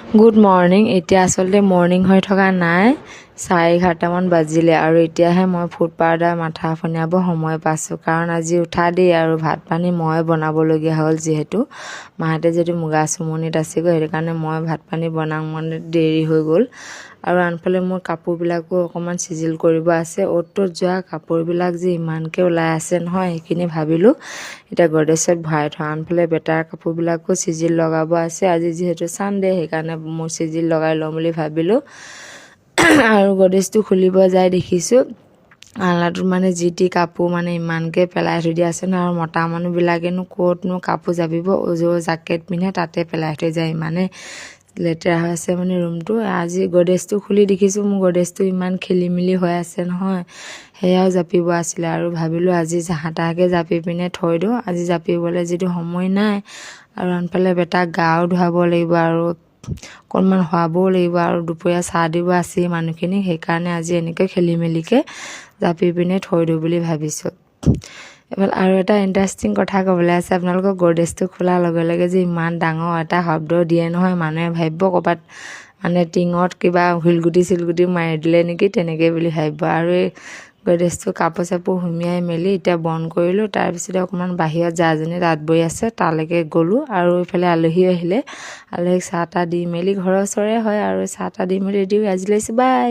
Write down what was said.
Good morning. এতিয়া আচলতে morning হৈ থকা নাই, 11:30মান বাজিলে আৰু এতিয়াহে মই ফুড পাউডাৰ মাথা ফনিয়াব সময় পাইছোঁ। কাৰণ আজি উঠা দেই আৰু ভাত পানী মই বনাবলগীয়া হ'ল, যিহেতু মাহঁতে যদি মুগা চুমনিত আছেগৈ, সেইটো কাৰণে মই ভাত পানী বনাওঁ মানে দেৰি হৈ গ'ল। আৰু আনফালে মোৰ কাপোৰবিলাকো অকণমান চিজিল কৰিব আছে। অ'ত ত'ত যোৱা কাপোৰবিলাক যে ইমানকৈ ওলাই আছে নহয়, সেইখিনি ভাবিলোঁ এতিয়া গডৰেজত ভৰাই থওঁ। আনফালে বেটাৰ কাপোৰবিলাকো চিজিল লগাব আছে। আজি যিহেতু ছানডে, সেইকাৰণে মোৰ চিজিল লগাই ল'ম বুলি ভাবিলোঁ। আৰু গডৰেজটো খুলিব যাই দেখিছোঁ আলনাটোত মানে যি টি কাপোৰ মানে ইমানকৈ পেলাই থৈ দিয়া আছে নহয়। আৰু মতা মানুহবিলাকেনো ক'তনো কাপোৰ জাপিব, জেকেট পিন্ধে তাতে পেলাই থৈ যায়। ইমানে লেতেৰা হৈ আছে মানে ৰুমটো। আজি গডৰেজটো খুলি দেখিছোঁ মোৰ গডৰেজটো ইমান খেলি মেলি হৈ আছে নহয়, সেয়াও জাপিব আছিলে। আৰু ভাবিলোঁ আজি জাহা তাহাকৈ জাপি পিনে থৈ দিওঁ, আজি জাপিবলৈ যিটো সময় নাই। আৰু আনফালে বেটাক গাও ধুৱাব লাগিব আৰু অকণমান শুৱাবও লাগিব, আৰু দুপৰীয়া চাহ দিব আছেই মানুহখিনি। সেইকাৰণে আজি এনেকৈ খেলি মেলিকৈ জাপি পিনে থৈ দিওঁ বুলি ভাবিছোঁ। এইফালে আৰু এটা ইণ্টাৰেষ্টিং কথা ক'বলৈ আছে। আপোনালোকৰ গডৰেজটো খোলাৰ লগে লগে যে ইমান ডাঙৰ এটা শব্দ দিয়ে নহয়, মানুহে ভাবিব ক'ৰবাত মানে টিঙত কিবা শিলগুটি চিলগুটি মাৰি দিলে নেকি, তেনেকৈ বুলি ভাবিব। আৰু এই গডৰেজটো কাপোৰ চাপোৰ সুমিয়াই মেলি এতিয়া বন্ধ কৰিলোঁ। তাৰপিছতে অকণমান বাহিৰত জাজনী তাঁত বৈ আছে, তালৈকে গ'লোঁ। আৰু এইফালে আলহী আহিলে, আলহীক চাহ তাহ দি মেলি, ঘৰৰ ওচৰৰে হয় আৰু চাহ তাহ দি মেলি দিওঁ আজি লৈছোঁ বাই।